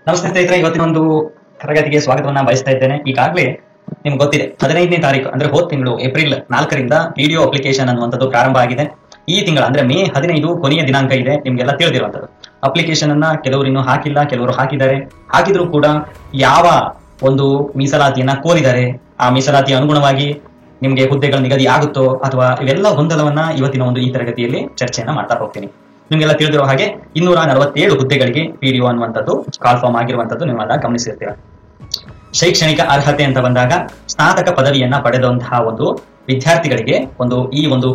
ನಮಸ್ತೆ ಸ್ನೇಹಿತರೆ, ಇವತ್ತಿನ ಒಂದು ತರಗತಿಗೆ ಸ್ವಾಗತವನ್ನ ಬಯಸ್ತಾ ಇದ್ದೇನೆ. ಈಗಾಗಲೇ ನಿಮ್ಗೆ ಗೊತ್ತಿದೆ, 15ನೇ ತಾರೀಕು ಅಂದ್ರೆ ಹೋದ ತಿಂಗಳು ಏಪ್ರಿಲ್ 4ರಿಂದ ಪಿಡಿಒ ಅಪ್ಲಿಕೇಶನ್ ಅನ್ನುವಂಥದ್ದು ಪ್ರಾರಂಭ ಆಗಿದೆ. ಈ ತಿಂಗಳ ಅಂದ್ರೆ ಮೇ 15 ಕೊನೆಯ ದಿನಾಂಕ ಇದೆ. ನಿಮ್ಗೆಲ್ಲ ತಿಳಿದಿರುವಂಥದ್ದು. ಅಪ್ಲಿಕೇಶನ್ ಅನ್ನ ಕೆಲವರು ಇನ್ನೂ ಹಾಕಿಲ್ಲ, ಕೆಲವರು ಹಾಕಿದ್ದಾರೆ. ಹಾಕಿದ್ರು ಕೂಡ ಯಾವ ಒಂದು ಮೀಸಲಾತಿಯನ್ನ ಕೋರಿದ್ದಾರೆ, ಆ ಮೀಸಲಾತಿಯ ಅನುಗುಣವಾಗಿ ನಿಮ್ಗೆ ಹುದ್ದೆಗಳ ನಿಗದಿ ಆಗುತ್ತೋ ಅಥವಾ ಇವೆಲ್ಲ ಗೊಂದಲವನ್ನ ಇವತ್ತಿನ ಒಂದು ಈ ತರಗತಿಯಲ್ಲಿ ಚರ್ಚೆಯನ್ನ ಮಾಡ್ತಾ ಹೋಗ್ತೀನಿ. ನಿಮ್ಗೆಲ್ಲ ತಿಳಿದಿರೋ ಹಾಗೆ 247 ಹುದ್ದೆಗಳಿಗೆ ಪಿಡಿಒ ಅನ್ನುವಂಥದ್ದು ಕಾಲ್ ಫಾರ್ಮ್ ಆಗಿರುವಂಥದ್ದು ನೀವೆಲ್ಲ ಗಮನಿಸಿರ್ತೀರ. ಶೈಕ್ಷಣಿಕ ಅರ್ಹತೆ ಅಂತ ಬಂದಾಗ ಸ್ನಾತಕ ಪದವಿಯನ್ನ ಪಡೆದಂತಹ ಒಂದು ವಿದ್ಯಾರ್ಥಿಗಳಿಗೆ ಈ ಒಂದು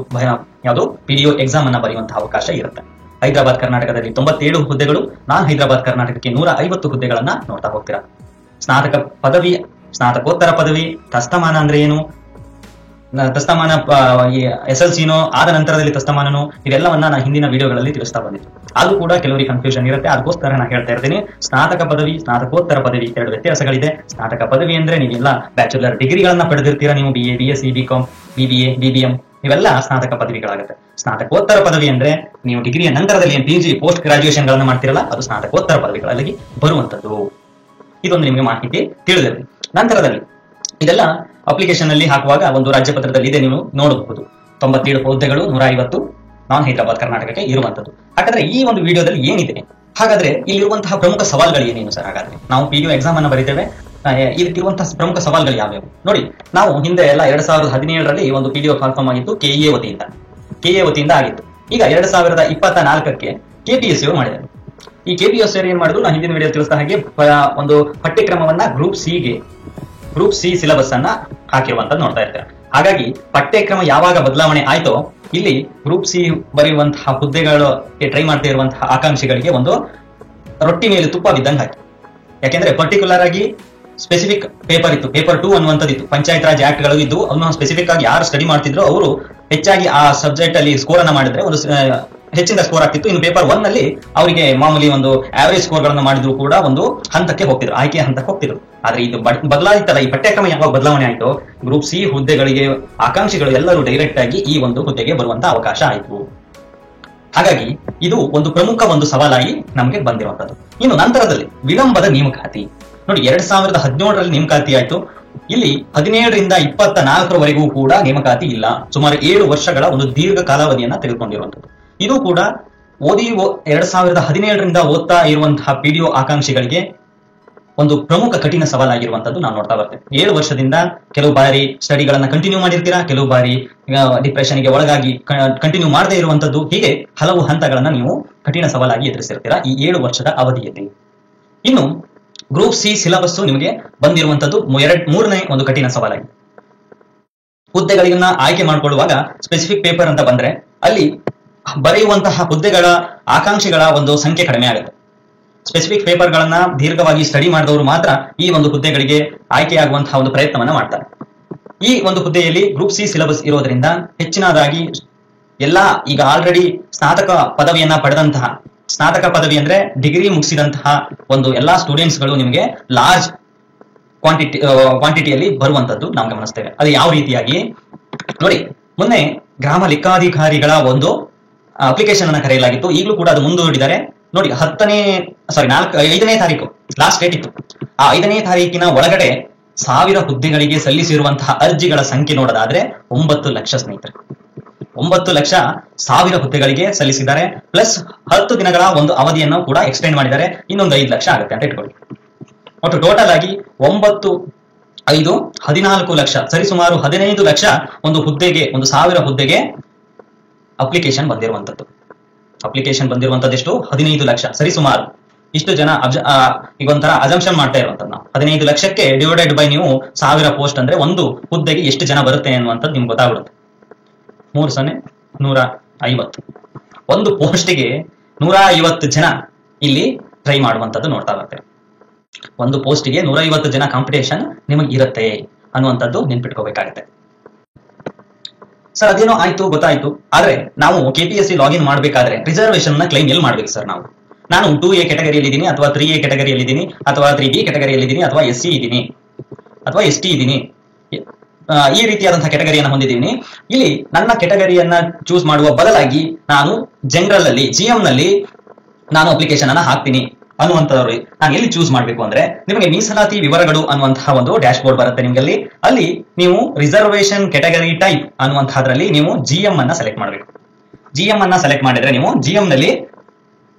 ಯಾವುದು ಪಿಡಿಒ ಎಕ್ಸಾಮ್ ಅನ್ನ ಬರೆಯುವಂತಹ ಅವಕಾಶ ಇರುತ್ತೆ. ಹೈದರಾಬಾದ್ ಕರ್ನಾಟಕದಲ್ಲಿ 97 ಹುದ್ದೆಗಳು, ನಾನ್ ಹೈದರಾಬಾದ್ ಕರ್ನಾಟಕಕ್ಕೆ 150 ಹುದ್ದೆಗಳನ್ನ ನೋಡ್ತಾ ಹೋಗ್ತೀರಾ. ಸ್ನಾತಕ ಪದವಿ, ಸ್ನಾತಕೋತ್ತರ ಪದವಿ, ತಸ್ತಮಾನ ಅಂದ್ರೆ ಏನು, ತಸ್ತಮಾನ SLCನೋ ಆದ ನಂತರದಲ್ಲಿ ತಸ್ತಮಾನನೋ, ಇವೆಲ್ಲವನ್ನ ನಾನು ಹಿಂದಿನ ವಿಡಿಯೋಗಳಲ್ಲಿ ತಿಳಿಸ್ತಾ ಬಂದಿತ್ತು. ಅದು ಕೂಡ ಕೆಲವರಿಗೆ ಕನ್ಫ್ಯೂಷನ್ ಇರುತ್ತೆ. ಅದಕ್ಕೋಸ್ಕರ ನಾನು ಹೇಳ್ತಾ ಇರ್ತೀನಿ, ಸ್ನಾತಕ ಪದವಿ, ಸ್ನಾತಕೋತ್ತರ ಪದವಿ ಎರಡು ವ್ಯತ್ಯಾಸಗಳಿದೆ. ಸ್ನಾತಕ ಪದವಿ ಅಂದ್ರೆ ನೀವೆಲ್ಲ ಬ್ಯಾಚುಲರ್ ಡಿಗ್ರಿಗಳನ್ನ ಪಡೆದಿರ್ತೀರಾ. ನೀವು BA, BSc, BCom, BBA, BBM ಇವೆಲ್ಲ ಸ್ನಾತಕ ಪದವಿಗಳಾಗುತ್ತೆ. ಸ್ನಾತಕೋತ್ತರ ಪದವಿ ಅಂದ್ರೆ ನೀವು ಡಿಗ್ರಿಯ ನಂತರದಲ್ಲಿ PG ಪೋಸ್ಟ್ ಗ್ರಾಜುಯೇಷನ್ ಗಳನ್ನ ಮಾಡ್ತಿರಲ್ಲ, ಅದು ಸ್ನಾತಕೋತ್ತರ ಪದವಿಗಳಲ್ಲಿ ಬರುವಂತದ್ದು. ಇದೊಂದು ನಿಮಗೆ ಮಾಹಿತಿ ತಿಳಿದಿರಲಿ. ನಂತರದಲ್ಲಿ ಇದೆಲ್ಲ ಅಪ್ಲಿಕೇಶನ್ ಅಲ್ಲಿ ಹಾಕುವಾಗ ಒಂದು ರಾಜ್ಯ ಪತ್ರದಲ್ಲಿ ಇದೆ, ನೀವು ನೋಡಬಹುದು. 97 ಹುದ್ದೆಗಳು, 150 ನಾನ್ ಹೈದರಾಬಾದ್ ಕರ್ನಾಟಕಕ್ಕೆ ಇರುವಂತದ್ದು. ಹಾಗಾದ್ರೆ ಈ ಒಂದು ವಿಡಿಯೋದಲ್ಲಿ ಏನಿದೆ, ಹಾಗಾದ್ರೆ ಇಲ್ಲಿರುವಂತಹ ಪ್ರಮುಖ ಸವಾಲುಗಳು ಏನೇನು ಸರ್? ಹಾಗಾದ್ರೆ ನಾವು PDO ಎಕ್ಸಾಮ್ ಅನ್ನ ಬರೀತೇವೆ, ಇದಕ್ಕಿರುವಂತಹ ಪ್ರಮುಖ ಸವಾಲುಗಳು ಯಾವ್ಯಾವು ನೋಡಿ. ನಾವು ಹಿಂದೆ ಎಲ್ಲ 2017ರಲ್ಲಿ ಒಂದು PDO ಕಾಲ್ ಫಾರ್ಮ್ ಆಗಿತ್ತು KEA ವತಿಯಿಂದ ಆಗಿತ್ತು. ಈಗ 2024ಕ್ಕೆ KPSC ಅವರು ಮಾಡಿದ್ದಾರೆ. ಈ KPSC ಅವರು ಏನ್ ಮಾಡಿದ್ರು, ನಾನು ಹಿಂದಿನ ವಿಡಿಯೋ ತಿಳಿಸಿದ ಹಾಗೆ ಒಂದು ಪಠ್ಯಕ್ರಮವನ್ನ ಗ್ರೂಪ್ ಸಿ ಸಿಲೆಬಸ್ ಅನ್ನ ಹಾಕಿರುವಂತದ್ದು ನೋಡ್ತಾ ಇರ್ತಾರೆ. ಹಾಗಾಗಿ ಪಠ್ಯಕ್ರಮ ಯಾವಾಗ ಬದಲಾವಣೆ ಆಯ್ತೋ, ಇಲ್ಲಿ ಗ್ರೂಪ್ ಸಿ ಬರೆಯುವಂತಹ ಹುದ್ದೆಗಳಿಗೆ ಟ್ರೈ ಮಾಡ್ತಾ ಇರುವಂತಹ ಆಕಾಂಕ್ಷಿಗಳಿಗೆ ಒಂದು ರೊಟ್ಟಿ ಮೇಲೆ ತುಪ್ಪ ಬಿದ್ದಂಗೆ ಆಯ್ತು. ಯಾಕೆಂದ್ರೆ ಪರ್ಟಿಕ್ಯುಲರ್ ಆಗಿ ಸ್ಪೆಸಿಫಿಕ್ ಪೇಪರ್ ಇತ್ತು, ಪೇಪರ್ 2 ಅನ್ನುವಂಥದ್ದು ಪಂಚಾಯತ್ ರಾಜ್ ಆಕ್ಟ್ ಗಳು ಇದ್ದು, ಅವನ್ನ ಸ್ಪೆಸಿಫಿಕ್ ಆಗಿ ಯಾರು ಸ್ಟಡಿ ಮಾಡ್ತಿದ್ರು ಅವರು ಹೆಚ್ಚಾಗಿ ಆ ಸಬ್ಜೆಕ್ಟ್ ಅಲ್ಲಿ ಸ್ಕೋರ್ ಅನ್ನ ಮಾಡಿದ್ರೆ ಒಂದು ಹೆಚ್ಚಿನ ಸ್ಕೋರ್ ಆಗ್ತಿತ್ತು. ಇನ್ನು ಪೇಪರ್ 1 ನಲ್ಲಿ ಅವರಿಗೆ ಮಾಮೂಲಿ ಒಂದು ಆವರೇಜ್ ಸ್ಕೋರ್ ಗಳನ್ನ ಮಾಡಿದ್ರು ಕೂಡ ಒಂದು ಹಂತಕ್ಕೆ ಹೋಗ್ತಿದ್ರು, ಆಯ್ಕೆಯ ಹಂತಕ್ಕೆ ಹೋಗ್ತಿದ್ರು. ಆದ್ರೆ ಇದು ಬದಲಾಯಿತಲ್ಲ, ಈ ಪಠ್ಯಕ್ರಮ ಯಾವಾಗ ಬದಲಾವಣೆ ಆಯ್ತು, ಗ್ರೂಪ್ ಸಿ ಹುದ್ದೆಗಳಿಗೆ ಆಕಾಂಕ್ಷಿಗಳು ಎಲ್ಲರೂ ಡೈರೆಕ್ಟ್ ಆಗಿ ಈ ಒಂದು ಹುದ್ದೆಗೆ ಬರುವಂತ ಅವಕಾಶ ಆಯ್ತು. ಹಾಗಾಗಿ ಇದು ಒಂದು ಪ್ರಮುಖ ಒಂದು ಸವಾಲಾಗಿ ನಮಗೆ ಬಂದಿರುವಂತದ್ದು. ಇನ್ನು ನಂತರದಲ್ಲಿ ವಿಳಂಬದ ನೇಮಕಾತಿ ನೋಡಿ, 2017ರಲ್ಲಿ ನೇಮಕಾತಿ ಆಯ್ತು. ಇಲ್ಲಿ 17ರಿಂದ 24ರವರೆಗೂ ಕೂಡ ನೇಮಕಾತಿ ಇಲ್ಲ. ಸುಮಾರು 7 ವರ್ಷಗಳ ಒಂದು ದೀರ್ಘ ಕಾಲಾವಧಿಯನ್ನ ತೆಗೆದುಕೊಂಡಿರುವಂತದ್ದು. ಇದು ಕೂಡ 2017ರಿಂದ ಓದ್ತಾ ಇರುವಂತಹ PDO ಆಕಾಂಕ್ಷಿಗಳಿಗೆ ಒಂದು ಪ್ರಮುಖ ಕಠಿಣ ಸವಾಲಾಗಿರುವಂತದ್ದು ನಾವು ನೋಡ್ತಾ ಬರ್ತೇವೆ. 7 ವರ್ಷದಿಂದ ಕೆಲವು ಬಾರಿ ಸ್ಟಡಿಗಳನ್ನ ಕಂಟಿನ್ಯೂ ಮಾಡಿರ್ತೀರಾ, ಕೆಲವು ಬಾರಿ ಡಿಪ್ರೆಷನ್ಗೆ ಒಳಗಾಗಿ ಕಂಟಿನ್ಯೂ ಮಾಡದೇ ಇರುವಂತದ್ದು. ಹೀಗೆ ಹಲವು ಹಂತಗಳನ್ನ ನೀವು ಕಠಿಣ ಸವಾಲಾಗಿ ಎದುರಿಸಿರ್ತೀರಾ ಈ 7 ವರ್ಷದ ಅವಧಿಯಲ್ಲಿ. ಇನ್ನು ಗ್ರೂಪ್ ಸಿ ಸಿಲೆಬಸ್ ನಿಮಗೆ ಬಂದಿರುವಂತದ್ದು ಮೂರನೇ ಒಂದು ಕಠಿಣ ಸವಾಲಾಗಿ. ಹುದ್ದೆಗಳನ್ನ ಆಯ್ಕೆ ಮಾಡಿಕೊಳ್ಳುವಾಗ ಸ್ಪೆಸಿಫಿಕ್ ಪೇಪರ್ ಅಂತ ಬಂದ್ರೆ ಅಲ್ಲಿ ಬರೆಯುವಂತಹ ಹುದ್ದೆಗಳ ಆಕಾಂಕ್ಷಿಗಳ ಒಂದು ಸಂಖ್ಯೆ ಕಡಿಮೆ ಆಗುತ್ತೆ. ಸ್ಪೆಸಿಫಿಕ್ ಪೇಪರ್ ಗಳನ್ನ ದೀರ್ಘವಾಗಿ ಸ್ಟಡಿ ಮಾಡಿದವರು ಮಾತ್ರ ಈ ಒಂದು ಹುದ್ದೆಗಳಿಗೆ ಆಯ್ಕೆಯಾಗುವಂತಹ ಒಂದು ಪ್ರಯತ್ನವನ್ನ ಮಾಡ್ತಾರೆ. ಈ ಒಂದು ಹುದ್ದೆಯಲ್ಲಿ ಗ್ರೂಪ್ ಸಿ ಸಿಲೆಬಸ್ ಇರೋದ್ರಿಂದ ಹೆಚ್ಚಿನದಾಗಿ ಎಲ್ಲಾ ಈಗ ಆಲ್ರೆಡಿ ಸ್ನಾತಕ ಪದವಿಯನ್ನ ಪಡೆದಂತಹ, ಸ್ನಾತಕ ಪದವಿ ಅಂದ್ರೆ ಡಿಗ್ರಿ ಮುಗಿಸಿದಂತಹ ಒಂದು ಎಲ್ಲಾ ಸ್ಟೂಡೆಂಟ್ಸ್ ಗಳು ನಿಮಗೆ ಲಾರ್ಜ್ ಕ್ವಾಂಟಿಟಿಯಲ್ಲಿ ಬರುವಂತದ್ದು ನಾವು ಗಮನಿಸ್ತೇವೆ. ಅದು ಯಾವ ರೀತಿಯಾಗಿ ನೋಡಿ, ಮೊನ್ನೆ ಗ್ರಾಮ ಲೆಕ್ಕಾಧಿಕಾರಿಗಳ ಒಂದು ಅಪ್ಲಿಕೇಶನ್ ಅನ್ನ ಕರೆಯಲಾಗಿತ್ತು. ಈಗಲೂ ಕೂಡ ಅದು ಮುಂದೂಡಿದ್ದಾರೆ ನೋಡಿ. 5ನೇ ತಾರೀಕು ಲಾಸ್ಟ್ ಡೇಟ್ ಇತ್ತು. ಆ 5ನೇ ತಾರೀಕಿನ ಒಳಗಡೆ 1000 ಹುದ್ದೆಗಳಿಗೆ ಸಲ್ಲಿಸಿರುವಂತಹ ಅರ್ಜಿಗಳ ಸಂಖ್ಯೆ ನೋಡೋದಾದ್ರೆ 9 ಲಕ್ಷ ಸ್ನೇಹಿತರೆ. 9 ಲಕ್ಷ 1000 ಹುದ್ದೆಗಳಿಗೆ ಸಲ್ಲಿಸಿದ್ದಾರೆ. ಪ್ಲಸ್ 10 ದಿನಗಳ ಒಂದು ಅವಧಿಯನ್ನು ಕೂಡ ಎಕ್ಸ್ಟೆಂಡ್ ಮಾಡಿದ್ದಾರೆ. ಇನ್ನೊಂದು 5 ಲಕ್ಷ ಆಗುತ್ತೆ ಅಂತ ಇಟ್ಕೊಳ್ಳಿ. ಒಟ್ಟು ಟೋಟಲ್ ಆಗಿ 9, 5, 14 ಲಕ್ಷ, ಸರಿಸುಮಾರು 15 ಲಕ್ಷ ಒಂದು ಹುದ್ದೆಗೆ, ಒಂದು 1000 ಹುದ್ದೆಗೆ ಅಪ್ಲಿಕೇಶನ್ ಬಂದಿರುವಂತದ್ದು. ಎಷ್ಟು? 15 ಲಕ್ಷ. ಸರಿಸುಮಾರು ಇಷ್ಟು ಜನ ಈಗ ಒಂಥರ ಅಜಂಪ್ಷನ್ ಮಾಡ್ತಾ ಇರುವಂತದ್ದು ನಾವು. 15 ಲಕ್ಷಕ್ಕೆ ಡಿವೈಡೆಡ್ ಬೈ ನೀವು 1000 ಪೋಸ್ಟ್ ಅಂದ್ರೆ ಒಂದು ಹುದ್ದೆಗೆ ಎಷ್ಟು ಜನ ಬರುತ್ತೆ ಅನ್ನುವಂಥದ್ದು ನಿಮ್ಗೆ ಗೊತ್ತಾಗ್ಬಿಡುತ್ತೆ. 3 0 150 ಒಂದು ಪೋಸ್ಟ್ಗೆ 150 ಜನ ಇಲ್ಲಿ ಟ್ರೈ ಮಾಡುವಂತದ್ದು ನೋಡ್ತಾ ಬರ್ತೇವೆ. ಒಂದು ಪೋಸ್ಟ್ಗೆ 150 ಜನ ಕಾಂಪಿಟೇಷನ್ ನಿಮಗೆ ಇರುತ್ತೆ ಅನ್ನುವಂಥದ್ದು ನೆನ್ಪಿಟ್ಕೋಬೇಕಾಗುತ್ತೆ. ಸರ್ ಅದೇನೋ ಆಯ್ತು, ಗೊತ್ತಾಯ್ತು. ಆದ್ರೆ ನಾವು KPSC ಲಾಗಿನ್ ಮಾಡ್ಬೇಕಾದ್ರೆ ರಿಸರ್ವೇಶನ್ ನ ಕ್ಲೈಮ್ ಎಲ್ಲಿ ಮಾಡ್ಬೇಕು ಸರ್? ನಾನು 2A ಕ್ಯಾಟಗರಿಯಲ್ಲಿ ಇದ್ದೀನಿ, ಅಥವಾ 3A ಕ್ಯಾಟಗರಿಯಲ್ಲಿ ಇದ್ದೀನಿ, ಅಥವಾ 3B ಕ್ಯಾಟಗರಿಯಲ್ಲಿ ಇದ್ದೀನಿ, ಅಥವಾ SC ಇದ್ದೀನಿ, ಅಥವಾ ST ಇದ್ದೀನಿ, ಈ ರೀತಿಯಾದಂತಹ ಕೆಟಗರಿಯನ್ನು ಹೊಂದಿದ್ದೀನಿ. ಇಲ್ಲಿ ನನ್ನ ಕೆಟಗರಿಯನ್ನ ಚೂಸ್ ಮಾಡುವ ಬದಲಾಗಿ ನಾನು ಜನರಲ್ ಅಲ್ಲಿ GM ನಲ್ಲಿ ನಾನು ಅಪ್ಲಿಕೇಶನ್ ಅನ್ನ ಹಾಕ್ತೀನಿ. ಅನ್ನುವಂಥವ್ರು ನಾನು ಎಲ್ಲಿ ಚೂಸ್ ಮಾಡಬೇಕು ಅಂದ್ರೆ ನಿಮಗೆ ಮೀಸಲಾತಿ ವಿವರಗಳು ಅನ್ನುವಂತಹ ಒಂದು ಡ್ಯಾಶ್ ಬೋರ್ಡ್ ಬರುತ್ತೆ ನಿಮ್ಗೆ. ಅಲ್ಲಿ ನೀವು ರಿಸರ್ವೇಶನ್ ಕೆಟಗರಿ ಟೈಪ್ ಅನ್ನುವಂತಹದ್ರಲ್ಲಿ ನೀವು GM ಅನ್ನ ಸೆಲೆಕ್ಟ್ ಮಾಡಬೇಕು. GM ಅನ್ನ ಸೆಲೆಕ್ಟ್ ಮಾಡಿದ್ರೆ ನೀವು GM ನಲ್ಲಿ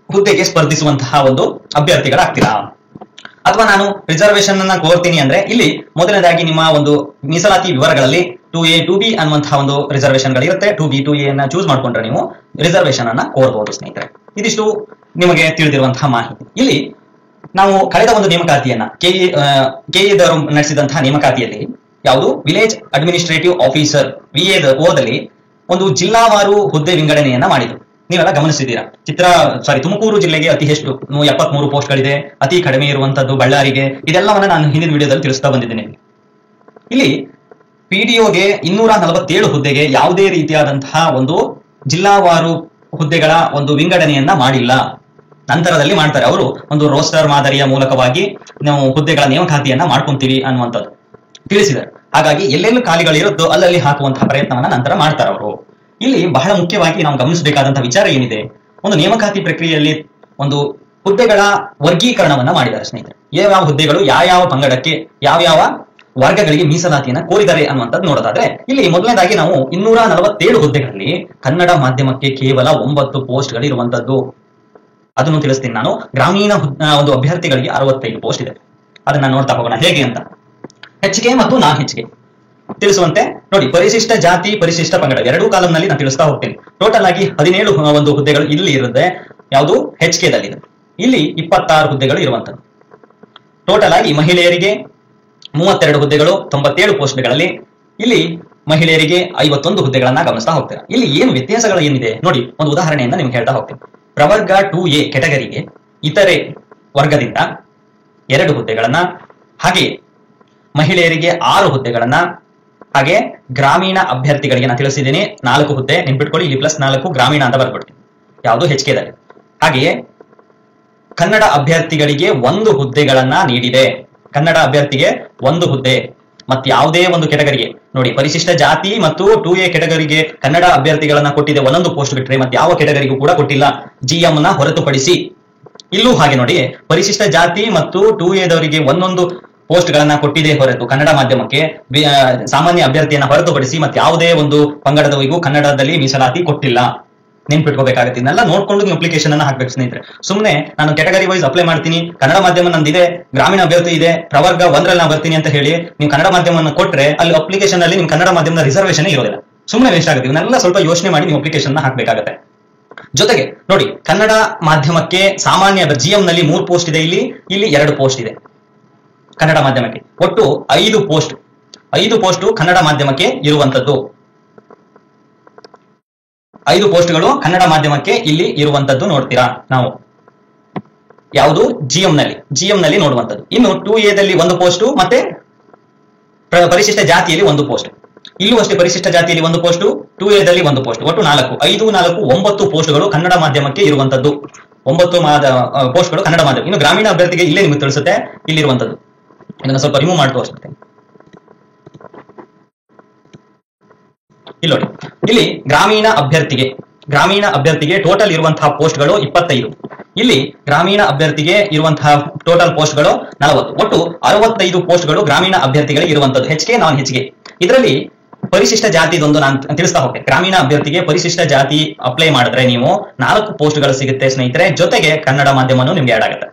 ಹುದ್ದೆಗೆ ಸ್ಪರ್ಧಿಸುವಂತಹ ಒಂದು ಅಭ್ಯರ್ಥಿಗಳಾಗ್ತೀರಾ. ಅಥವಾ ನಾನು ರಿಸರ್ವೇಶನ್ ಅನ್ನ ಕೋರ್ತೀನಿ ಅಂದ್ರೆ ಇಲ್ಲಿ ಮೊದಲನೇದಾಗಿ ನಿಮ್ಮ ಒಂದು ಮೀಸಲಾತಿ ವಿವರಗಳಲ್ಲಿ 2A 2B ಅನ್ನುವಂತಹ ಒಂದು ರಿಸರ್ವೇಶನ್ ಗಳಿರುತ್ತೆ. 2B 2A ಅನ್ನ ಚೂಸ್ ಮಾಡ್ಕೊಂಡ್ರೆ ನೀವು ರಿಸರ್ವೇಶನ್ ಅನ್ನ ಕೋರಬಹುದು ಸ್ನೇಹಿತರೆ. ಇದಿಷ್ಟು ನಿಮಗೆ ತಿಳಿದಿರುವಂತಹ ಮಾಹಿತಿ. ಇಲ್ಲಿ ನಾವು ಕಳೆದ ಒಂದು ನೇಮಕಾತಿಯನ್ನ ಕೆಇದವರು ನಡೆಸಿದಂತಹ ನೇಮಕಾತಿಯಲ್ಲಿ ಯಾವುದು ವಿಲೇಜ್ ಅಡ್ಮಿನಿಸ್ಟ್ರೇಟಿವ್ ಆಫೀಸರ್ VAO ಒಂದು ಜಿಲ್ಲಾವಾರು ಹುದ್ದೆ ವಿಂಗಡಣೆಯನ್ನ ಮಾಡಿದ್ರು. ನೀವೆಲ್ಲ ಗಮನಿಸಿದ್ದೀರಾ. ತುಮಕೂರು ಜಿಲ್ಲೆಗೆ ಅತಿ ಹೆಚ್ಚು 73 ಪೋಸ್ಟ್ಗಳಿದೆ. ಅತಿ ಕಡಿಮೆ ಇರುವಂತದ್ದು ಬಳ್ಳಾರಿಗೆ. ಇದೆಲ್ಲವನ್ನ ನಾನು ಹಿಂದಿನ ವಿಡಿಯೋದಲ್ಲಿ ತಿಳಿಸ್ತಾ ಬಂದಿದ್ದೇನೆ. ಇಲ್ಲಿ PDOಗೆ 247 ಹುದ್ದೆಗೆ ಯಾವುದೇ ರೀತಿಯಾದಂತಹ ಒಂದು ಜಿಲ್ಲಾವಾರು ಹುದ್ದೆಗಳ ಒಂದು ವಿಂಗಡಣೆಯನ್ನ ಮಾಡಿಲ್ಲ. ನಂತರದಲ್ಲಿ ಮಾಡ್ತಾರೆ ಅವರು ಒಂದು ರೋಸ್ಟರ್ ಮಾದರಿಯ ಮೂಲಕವಾಗಿ ನಾವು ಹುದ್ದೆಗಳ ನೇಮಕಾತಿಯನ್ನ ಮಾಡ್ಕೊಂತೀವಿ ಅನ್ನುವಂಥದ್ದು ತಿಳಿಸಿದ್ದಾರೆ. ಹಾಗಾಗಿ ಎಲ್ಲೆಲ್ಲೂ ಖಾಲಿಗಳಿರುತ್ತೋ ಅಲ್ಲಲ್ಲಿ ಹಾಕುವಂತಹ ಪ್ರಯತ್ನವನ್ನ ನಂತರ ಮಾಡ್ತಾರೆ ಅವರು. ಇಲ್ಲಿ ಬಹಳ ಮುಖ್ಯವಾಗಿ ನಾವು ಗಮನಿಸಬೇಕಾದಂತಹ ವಿಚಾರ ಏನಿದೆ, ಒಂದು ನೇಮಕಾತಿ ಪ್ರಕ್ರಿಯೆಯಲ್ಲಿ ಒಂದು ಹುದ್ದೆಗಳ ವರ್ಗೀಕರಣವನ್ನ ಮಾಡಿದ್ದಾರೆ ಸ್ನೇಹಿತರೆ. ಯಾವ ಹುದ್ದೆಗಳು ಯಾವ ಪಂಗಡಕ್ಕೆ ಯಾವ ವರ್ಗಗಳಿಗೆ ಮೀಸಲಾತಿಯನ್ನ ಕೋರಿದ್ದಾರೆ ಅನ್ನುವಂಥದ್ದು ನೋಡೋದಾದ್ರೆ ಇಲ್ಲಿ ಮೊದಲನೇದಾಗಿ ನಾವು 247 ಹುದ್ದೆಗಳಲ್ಲಿ ಕನ್ನಡ ಮಾಧ್ಯಮಕ್ಕೆ ಕೇವಲ 9 ಪೋಸ್ಟ್ಗಳು ಇರುವಂತದ್ದು. ಅದನ್ನು ತಿಳಿಸ್ತೀನಿ ನಾನು. ಗ್ರಾಮೀಣ ಒಂದು ಅಭ್ಯರ್ಥಿಗಳಿಗೆ 65 ಪೋಸ್ಟ್ ಇದೆ. ಅದನ್ನ ನೋಡ್ತಾ ಹೋಗೋಣ ಹೇಗೆ ಅಂತ. ಹೆಚ್ಚಿಗೆ ಮತ್ತು ನಾನ್ ಹೆಚ್ಚಿಗೆ ತಿಳಿಸುವಂತೆ ನೋಡಿ. ಪರಿಶಿಷ್ಟ ಜಾತಿ ಪರಿಶಿಷ್ಟ ಪಂಗಡ ಎರಡೂ ಕಾಲಂ ನಲ್ಲಿ ನಾನು ತಿಳಿಸ್ತಾ ಹೋಗ್ತೀನಿ. ಟೋಟಲ್ ಆಗಿ 17 ಒಂದು ಹುದ್ದೆಗಳು ಇಲ್ಲಿ ಇರುತ್ತೆ. ಯಾವುದು HKದಲ್ಲಿದೆ. ಇಲ್ಲಿ 26 ಹುದ್ದೆಗಳು ಇರುವಂತದ್ದು. ಟೋಟಲ್ ಆಗಿ ಮಹಿಳೆಯರಿಗೆ 32 ಹುದ್ದೆಗಳು 97 ಪೋಸ್ಟ್ಗಳಲ್ಲಿ. ಇಲ್ಲಿ ಮಹಿಳೆಯರಿಗೆ 51 ಹುದ್ದೆಗಳನ್ನ ಗಮನಿಸ್ತಾ ಹೋಗ್ತೀರಾ. ಇಲ್ಲಿ ಏನು ವ್ಯತ್ಯಾಸಗಳು ಏನಿದೆ ನೋಡಿ, ಒಂದು ಉದಾಹರಣೆಯನ್ನ ನಿಮ್ಗೆ ಹೇಳ್ತಾ ಹೋಗ್ತೀನಿ. ಪ್ರವರ್ಗ 2A ಕೆಟಗರಿಗೆ ಇತರೆ ವರ್ಗದಿಂದ 2 ಹುದ್ದೆಗಳನ್ನ, ಹಾಗೆ ಮಹಿಳೆಯರಿಗೆ 6 ಹುದ್ದೆಗಳನ್ನ, ಹಾಗೆ ಗ್ರಾಮೀಣ ಅಭ್ಯರ್ಥಿಗಳಿಗೆ ನಾನು ತಿಳಿಸಿದ್ದೀನಿ 4 ಹುದ್ದೆ ನೆನ್ಪಿಟ್ಕೊಳ್ಳಿ. ಇಲ್ಲಿ +4 ಗ್ರಾಮೀಣ ಅಂತ ಬರ್ಬಿಡ್ತೀನಿ ಯಾವುದು HKದಲ್ಲಿ. ಹಾಗೆಯೇ ಕನ್ನಡ ಅಭ್ಯರ್ಥಿಗಳಿಗೆ 1 ಹುದ್ದೆಗಳನ್ನ ನೀಡಿದೆ. ಕನ್ನಡ ಅಭ್ಯರ್ಥಿಗೆ 1 ಹುದ್ದೆ. ಮತ್ತೆ ಯಾವುದೇ ಒಂದು ಕೆಟಗರಿಗೆ ನೋಡಿ, ಪರಿಶಿಷ್ಟ ಜಾತಿ ಮತ್ತು 2A ಕೆಟಗರಿಗೆ ಕನ್ನಡ ಅಭ್ಯರ್ಥಿಗಳನ್ನ ಕೊಟ್ಟಿದೆ 1 ಪೋಸ್ಟ್ ಬಿಟ್ರೆ ಮತ್ತೆ ಯಾವ ಕೆಟಗರಿಗೂ ಕೂಡ ಕೊಟ್ಟಿಲ್ಲ, GM ನ ಹೊರತುಪಡಿಸಿ. ಇಲ್ಲೂ ಹಾಗೆ ನೋಡಿ, ಪರಿಶಿಷ್ಟ ಜಾತಿ ಮತ್ತು 2Aದವರಿಗೆ 1 ಪೋಸ್ಟ್ ಗಳನ್ನ ಕೊಟ್ಟಿದೆ ಹೊರತು ಕನ್ನಡ ಮಾಧ್ಯಮಕ್ಕೆ ಸಾಮಾನ್ಯ ಅಭ್ಯರ್ಥಿಯನ್ನ ಹೊರತುಪಡಿಸಿ ಮತ್ತೆ ಯಾವುದೇ ಒಂದು ಪಂಗಡದವರಿಗೂ ಕನ್ನಡದಲ್ಲಿ ಮೀಸಲಾತಿ ಕೊಟ್ಟಿಲ್ಲ. ನೆನ್ಪಿಟ್ಕೋಬೇಕಾಗುತ್ತೆ. ಇದನ್ನೆಲ್ಲ ನೋಡ್ಕೊಂಡು ನೀವು ಅಪ್ಲಿಕೇಶನ್ ಅನ್ನ ಹಾಕ್ಬೇಕು ಸ್ನೇಹಿತರೆ. ಸುಮ್ಮನೆ ನಾನು ಕೆಟಗರಿ ವೈಸ್ ಅಪ್ಲೈ ಮಾಡ್ತೀನಿ, ಕನ್ನಡ ಮಾಧ್ಯಮ ನಂದಿದೆ, ಗ್ರಾಮೀಣ ಅಭ್ಯರ್ಥಿ ಇದೆ, ಪ್ರವರ್ಗ 1ರಲ್ಲಿ ನಾನು ಬರ್ತೀನಿ ಅಂತ ಹೇಳಿ ನೀವು ಕನ್ನಡ ಮಾಧ್ಯಮವನ್ನು ಕೊಟ್ರೆ ಅಲ್ಲಿ ಅಪ್ಲಿಕೇಶನ್ ಅಲ್ಲಿ ನಿಮ್ ಕನ್ನಡ ಮಾಧ್ಯಮದ ರಿಸರ್ವೇಶನ್ ಇರೋದಿಲ್ಲ. ಸುಮ್ಮನೆ ವೇಸ್ಟ್ ಆಗುತ್ತೆ. ಇವನ್ನೆಲ್ಲ ಸ್ವಲ್ಪ ಯೋಚನೆ ಮಾಡಿ ನೀವು ಅಪ್ಲಿಕೇಶನ್ ಹಾಕ್ಬೇಕಾಗತ್ತೆ. ಜೊತೆಗೆ ನೋಡಿ, ಕನ್ನಡ ಮಾಧ್ಯಮಕ್ಕೆ ಸಾಮಾನ್ಯ GM ನಲ್ಲಿ 3 ಪೋಸ್ಟ್ ಇದೆ. ಇಲ್ಲಿ 2 ಪೋಸ್ಟ್ ಇದೆ ಕನ್ನಡ ಮಾಧ್ಯಮಕ್ಕೆ. ಒಟ್ಟು 5 ಪೋಸ್ಟ್ ಕನ್ನಡ ಮಾಧ್ಯಮಕ್ಕೆ ಇರುವಂತದ್ದು. 5 ಪೋಸ್ಟ್ಗಳು ಕನ್ನಡ ಮಾಧ್ಯಮಕ್ಕೆ ಇಲ್ಲಿ ಇರುವಂತದ್ದು ನೋಡ್ತೀರಾ ನಾವು. ಯಾವುದು GM ನಲ್ಲಿ ನೋಡುವಂತದ್ದು. ಇನ್ನು 2Aದಲ್ಲಿ 1 ಪೋಸ್ಟ್ ಮತ್ತೆ ಪರಿಶಿಷ್ಟ ಜಾತಿಯಲ್ಲಿ 1 ಪೋಸ್ಟ್. ಇಲ್ಲೂ ಅಷ್ಟೇ ಪರಿಶಿಷ್ಟ ಜಾತಿಯಲ್ಲಿ 1 ಪೋಸ್ಟ್, 2Aದಲ್ಲಿ 1 ಪೋಸ್ಟ್. ಒಟ್ಟು 9 ಪೋಸ್ಟ್ಗಳು ಕನ್ನಡ ಮಾಧ್ಯಮಕ್ಕೆ ಇರುವಂತದ್ದು. 9 ಪೋಸ್ಟ್ಗಳು ಕನ್ನಡ ಮಾಧ್ಯಮ. ಇನ್ನು ಗ್ರಾಮೀಣ ಅಭ್ಯರ್ಥಿಗೆ ಇಲ್ಲೇ ನಿಮಗೆ ತಿಳಿಸುತ್ತೆ ಇಲ್ಲಿರುವಂತದ್ದು. ಇದನ್ನ ಸ್ವಲ್ಪ ರಿಮೂವ್ ಮಾಡಿ ತೋರಿಸ್ಬಿಡ್ತೇನೆ. ಇಲ್ಲಿ ನೋಡಿ, ಇಲ್ಲಿ ಗ್ರಾಮೀಣ ಅಭ್ಯರ್ಥಿಗೆ ಟೋಟಲ್ ಇರುವಂತಹ ಪೋಸ್ಟ್ಗಳು 25. ಇಲ್ಲಿ ಗ್ರಾಮೀಣ ಅಭ್ಯರ್ಥಿಗೆ ಇರುವಂತಹ ಟೋಟಲ್ ಪೋಸ್ಟ್ಗಳು 40. ಒಟ್ಟು 65 ಪೋಸ್ಟ್ಗಳು ಗ್ರಾಮೀಣ ಅಭ್ಯರ್ಥಿಗಳಿಗೆ ಇರುವಂತದ್ದು. HK ನಾನ್ HK. ಇದರಲ್ಲಿ ಪರಿಶಿಷ್ಟ ಜಾತಿದೊಂದು ನಾನು ತಿಳಿಸ್ತಾ ಹೋಗ್ತೇನೆ. ಗ್ರಾಮೀಣ ಅಭ್ಯರ್ಥಿಗೆ ಪರಿಶಿಷ್ಟ ಜಾತಿ ಅಪ್ಲೈ ಮಾಡಿದ್ರೆ ನೀವು 4 ಪೋಸ್ಟ್ಗಳು ಸಿಗುತ್ತೆ ಸ್ನೇಹಿತರೆ. ಜೊತೆಗೆ ಕನ್ನಡ ಮಾಧ್ಯಮನು ನಿಮ್ಗೆ ಆಡ್ ಆಗುತ್ತೆ.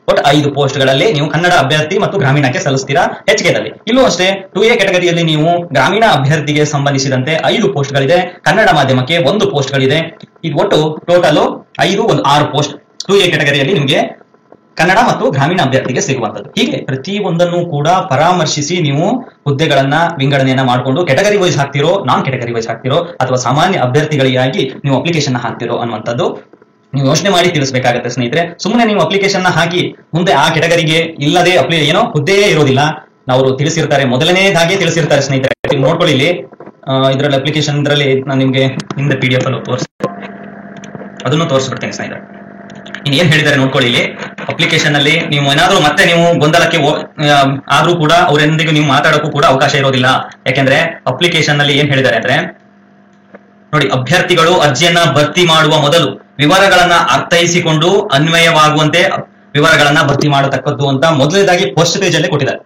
ಒಟ್ಟು 5 ಪೋಸ್ಟ್ಗಳಲ್ಲಿ ನೀವು ಕನ್ನಡ ಅಭ್ಯರ್ಥಿ ಮತ್ತು ಗ್ರಾಮೀಣಕ್ಕೆ ಸಲ್ಲಿಸ್ತೀರಾ HKದಲ್ಲಿ. ಇಲ್ಲೂ ಅಷ್ಟೇ 2A ಕೆಟಗರಿಯಲ್ಲಿ ನೀವು ಗ್ರಾಮೀಣ ಅಭ್ಯರ್ಥಿಗೆ ಸಂಬಂಧಿಸಿದಂತೆ 5 ಪೋಸ್ಟ್ಗಳಿದೆ, ಕನ್ನಡ ಮಾಧ್ಯಮಕ್ಕೆ 1 ಪೋಸ್ಟ್ಗಳಿದೆ. ಇದು ಒಟ್ಟು ಟೋಟಲ್ 6 ಪೋಸ್ಟ್ 2A ಕೆಟಗರಿಯಲ್ಲಿ ನಿಮಗೆ ಕನ್ನಡ ಮತ್ತು ಗ್ರಾಮೀಣ ಅಭ್ಯರ್ಥಿಗೆ ಸಿಗುವಂತದ್ದು. ಹೀಗೆ ಪ್ರತಿ ಒಂದನ್ನು ಕೂಡ ಪರಾಮರ್ಶಿಸಿ ನೀವು ಹುದ್ದೆಗಳನ್ನ ವಿಂಗಡಣೆಯನ್ನ ಮಾಡಿಕೊಂಡು ಕೆಟಗರಿ ವೈಸ್ ಹಾಕ್ತಿರೋ, ನಾನ್ ಕೆಟಗರಿ ವೈಸ್ ಹಾಕ್ತಿರೋ, ಅಥವಾ ಸಾಮಾನ್ಯ ಅಭ್ಯರ್ಥಿಗಳಿಗಾಗಿ ನೀವು ಅಪ್ಲಿಕೇಶನ್ ಹಾಕ್ತಿರೋ ಅನ್ನುವಂಥದ್ದು ನೀವು ಯೋಚನೆ ಮಾಡಿ ತಿಳಿಸಬೇಕಾಗುತ್ತೆ ಸ್ನೇಹಿತರೆ. ಸುಮ್ಮನೆ ನೀವು ಅಪ್ಲಿಕೇಶನ್ ಹಾಕಿ ಮುಂದೆ ಆ ಕೆಟಗರಿಗೆ ಇಲ್ಲದೆ ಹುದ್ದೆಯೇ ಇರೋದಿಲ್ಲ. ನಾವು ತಿಳಿಸಿರ್ತಾರೆ, ಮೊದಲನೇದಾಗಿ ತಿಳಿಸಿರ್ತಾರೆ ಸ್ನೇಹಿತರೆ. ನೋಡ್ಕೊಳ್ಳಿ, ಇಲ್ಲಿ ಇದರಲ್ಲಿ ಅಪ್ಲಿಕೇಶನ್ ಇದರಲ್ಲಿ ನಾನು ನಿಮ್ಗೆ ಹಿಂದೆ PDF ಅನ್ನು ಅದನ್ನು ತೋರಿಸ್ಬಿಡ್ತೇನೆ ಸ್ನೇಹಿತರೆ. ಇನ್ನು ಏನ್ ಹೇಳಿದ್ದಾರೆ ನೋಡ್ಕೊಳ್ಳಿ. ಇಲ್ಲಿ ಅಪ್ಲಿಕೇಶನ್ ಅಲ್ಲಿ ನೀವು ಏನಾದ್ರೂ ಮತ್ತೆ ನೀವು ಗೊಂದಲಕ್ಕೆ ಆದ್ರೂ ಕೂಡ ಅವರೊಂದಿಗೆ ನೀವು ಮಾತಾಡೋಕ್ಕೂ ಕೂಡ ಅವಕಾಶ ಇರೋದಿಲ್ಲ. ಯಾಕೆಂದ್ರೆ ಅಪ್ಲಿಕೇಶನ್ ನಲ್ಲಿ ಏನ್ ಹೇಳಿದ್ದಾರೆ ಅಂದ್ರೆ ನೋಡಿ, ಅಭ್ಯರ್ಥಿಗಳು ಅರ್ಜಿಯನ್ನ ಭರ್ತಿ ಮಾಡುವ ಮೊದಲು ವಿವರಗಳನ್ನ ಅರ್ಥೈಸಿಕೊಂಡು ಅನ್ವಯವಾಗುವಂತೆ ವಿವರಗಳನ್ನ ಭರ್ತಿ ಮಾಡತಕ್ಕದ್ದು ಅಂತ ಮೊದಲನೇದಾಗಿ ಫಸ್ಟ್ ಪೇಜ್ ಅಲ್ಲೇ ಕೊಟ್ಟಿದ್ದಾರೆ.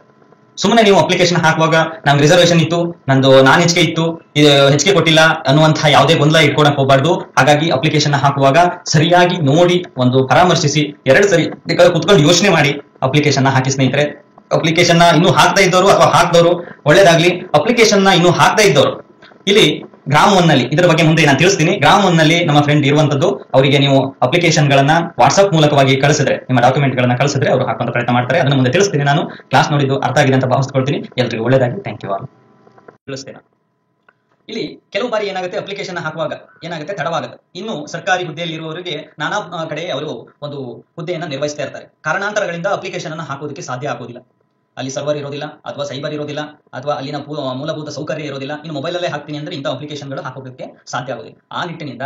ಸುಮ್ಮನೆ ನೀವು ಅಪ್ಲಿಕೇಶನ್ ಹಾಕುವಾಗ ನಮ್ಗೆ ರಿಸರ್ವೇಶನ್ ಇತ್ತು, ನಂದು ನಾನ್ ಹೆಚ್ಚಿಗೆ ಇತ್ತು, ಇದು ಹೆಚ್ಚಿಗೆ ಕೊಟ್ಟಿಲ್ಲ ಅನ್ನುವಂತಹ ಯಾವುದೇ ಗೊಂದಲ ಇಟ್ಕೊಳಕ್ ಹೋಗಬಾರ್ದು. ಹಾಗಾಗಿ ಅಪ್ಲಿಕೇಶನ್ ಹಾಕುವಾಗ ಸರಿಯಾಗಿ ನೋಡಿ, ಒಂದು ಪರಾಮರ್ಶಿಸಿ, 2 ಸರಿ ಕುತ್ಕೊಂಡು ಯೋಚನೆ ಮಾಡಿ ಅಪ್ಲಿಕೇಶನ್ ಹಾಕಿ ಸ್ನೇಹಿತರೆ. ಅಪ್ಲಿಕೇಶನ್ ಇನ್ನೂ ಹಾಕ್ತಾ ಇದ್ದವರು ಅಥವಾ ಹಾಕ್ದವರು ಒಳ್ಳೇದಾಗ್ಲಿ. ಅಪ್ಲಿಕೇಶನ್ ಇನ್ನೂ ಹಾಕ್ತಾ ಇದ್ದವರು ಇಲ್ಲಿ ಗ್ರಾಮ್ 1 ನಲ್ಲಿ, ಇದರ ಬಗ್ಗೆ ಮುಂದೆ ನಾನು ತಿಳಿಸ್ತೀನಿ. ಗ್ರಾಮ್ 1 ನಲ್ಲಿ ನಮ್ಮ ಫ್ರೆಂಡ್ ಇರುವಂತದ್ದು, ಅವರಿಗೆ ನೀವು ಅಪ್ಲಿಕೇಶನ್ ಗಳನ್ನ ವಾಟ್ಸ್ಆಪ್ ಮೂಲಕವಾಗಿ ಕಳಿಸಿದ್ರೆ, ನಿಮ್ಮ ಡಾಕ್ಯುಮೆಂಟ್ ಗಳನ್ನ ಕಳಿಸಿದ್ರೆ ಅವರು ಹಾಕುವಂತ ಪ್ರಯತ್ನ ಮಾಡ್ತಾರೆ. ಅದನ್ನು ಮುಂದೆ ತಿಳಿಸ್ತೀನಿ. ನಾನು ಕ್ಲಾಸ್ ನೋಡಿದ್ದು ಅರ್ಥ ಆಗಿದೆ ಅಂತ ಭಾವಿಸ್ಕೊಳ್ತೀನಿ. ಎಲ್ರಿಗೂ ಒಳ್ಳೇದಾಗಿ. Thank you all. ತಿಳಿಸ್ತೇನೆ. ಇಲ್ಲಿ ಕೆಲವು ಬಾರಿ ಏನಾಗುತ್ತೆ, ಅಪ್ಲಿಕೇಶನ್ ಹಾಕುವಾಗ ಏನಾಗುತ್ತೆ, ತಡವಾಗುತ್ತೆ. ಇನ್ನು ಸರ್ಕಾರಿ ಹುದ್ದೆಯಲ್ಲಿ ಇರುವವರಿಗೆ ನಾನಾ ಕಡೆ ಅವರು ಒಂದು ಹುದ್ದೆಯನ್ನ ನಿರ್ವಹಿಸ್ತಾ ಇರ್ತಾರೆ. ಕಾರಣಾಂತರಗಳಿಂದ ಅಪ್ಲಿಕೇಶನ್ ಅನ್ನ ಹಾಕೋದಕ್ಕೆ ಸಾಧ್ಯ ಆಗೋದಿಲ್ಲ. ಅಲ್ಲಿ ಸರ್ವರ್ ಇರೋದಿಲ್ಲ, ಅಥವಾ ಸೈಬರ್ ಇರೋದಿಲ್ಲ, ಅಥವಾ ಅಲ್ಲಿನ ಮೂಲಭೂತ ಸೌಕರ್ಯ ಇರೋದಿಲ್ಲ. ಇನ್ನು ಮೊಬೈಲ್ ಅಲ್ಲೇ ಹಾಕ್ತೀನಿ ಅಂದ್ರೆ ಇಂಥ ಅಪ್ಲಿಕೇಶನ್ಗಳು ಹಾಕೋದಕ್ಕೆ ಸಾಧ್ಯ ಆಗೋದಿಲ್ಲ. ಆ ನಿಟ್ಟಿನಿಂದ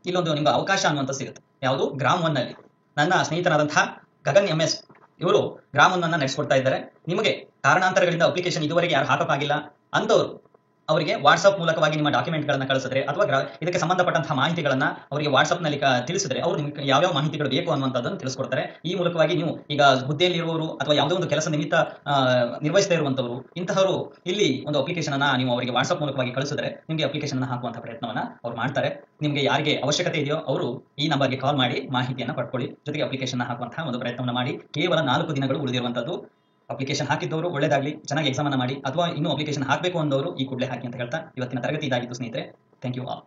ಇಲ್ಲೊಂದು ನಿಮ್ಗೆ ಅವಕಾಶ ಅನ್ನುವಂತ ಸಿಗುತ್ತೆ. ಯಾವುದು? ಗ್ರಾಮ್ 1 ನಲ್ಲಿ ನನ್ನ ಸ್ನೇಹಿತರಾದಂತಹ ಗಗನ್ MS ಇವರು ಗ್ರಾಮ್ 1 ಅನ್ನ ನಡೆಸ್ಕೊಡ್ತಾ ಇದ್ದಾರೆ. ನಿಮಗೆ ಕಾರಣಾಂತರಗಳಿಂದ ಅಪ್ಲಿಕೇಶನ್ ಇದುವರೆಗೆ ಯಾರು ಹಾಕೋಕ್ಕಾಗಿಲ್ಲ ಅಂತವರು ಅವರಿಗೆ ವಾಟ್ಸ್ಆಪ್ ಮೂಲಕವಾಗಿ ನಿಮ್ಮ ಡಾಕ್ಯುಮೆಂಟ್ ಗಳನ್ನ ಕಳಿಸಿದ್ರೆ, ಅಥವಾ ಇದಕ್ಕೆ ಸಂಬಂಧಪಟ್ಟಂತಹ ಮಾಹಿತಿಗಳನ್ನ ಅವರಿಗೆ ವಾಟ್ಸ್ಆಪ್ ನಲ್ಲಿ ತಿಳಿಸಿದ್ರೆ, ಅವರು ನಿಮ್ಗೆ ಯಾವ್ಯಾವ ಮಾಹಿತಿಗಳು ಬೇಕು ಅನ್ನುವಂಥದ್ದನ್ನು ತಿಳಿಸ್ಕೊಡ್ತಾರೆ. ಈ ಮೂಲಕವಾಗಿ ನೀವು ಈಗ ಹುದ್ದೆಯಲ್ಲಿ ಇರುವವರು ಅಥವಾ ಯಾವುದೋ ಒಂದು ಕೆಲಸ ನಿಮಿತ್ತ ನಿರ್ವಹಿಸ್ತಾ ಇರುವಂತವರು, ಇಂತಹವರು ಇಲ್ಲಿ ಒಂದು ಅಪ್ಲಿಕೇಶನ್ ಅನ್ನ ನೀವು ಅವರಿಗೆ ವಾಟ್ಸ್ಆಪ್ ಮೂಲಕವಾಗಿ ಕಳಿಸಿದ್ರೆ ನಿಮಗೆ ಅಪ್ಲಿಕೇಶನ್ ಅನ್ನ ಹಾಕುವಂತಹ ಪ್ರಯತ್ನವನ್ನ ಅವ್ರು ಮಾಡ್ತಾರೆ. ನಿಮಗೆ ಯಾರಿಗೆ ಅವಶ್ಯಕತೆ ಇದೆಯೋ ಅವರು ಈ ನಂಬರ್ಗೆ ಕಾಲ್ ಮಾಡಿ ಮಾಹಿತಿಯನ್ನ ಪಡ್ಕೊಳ್ಳಿ. ಜೊತೆಗೆ ಅಪ್ಲಿಕೇಶನ್ ಹಾಕುವಂತಹ ಒಂದು ಪ್ರಯತ್ನವನ್ನ ಮಾಡಿ. ಕೇವಲ 4 ದಿನಗಳು ಉಳಿದಿರುವಂತದ್ದು. ಅಪ್ಲಿಕೇಶನ್ ಹಾಕಿದ್ದವರು ಒಳ್ಳೇದಾಗ್ಲಿ, ಚೆನ್ನಾಗಿ ಎಕ್ಸಾಮ್ ಅನ್ನ ಮಾಡಿ. ಅಥವಾ ಇನ್ನೂ ಅಪ್ಲಿಕೇಶನ್ ಹಾಕಬೇಕು ಅಂದವರು ಈ ಕೂಡಲೇ ಹಾಕಿ ಅಂತ ಹೇಳ್ತಾ ಇವತ್ತಿನ ತರಗತಿ ಇದಾಗಿತ್ತು ಸ್ನೇಹಿತರೆ. Thank you all.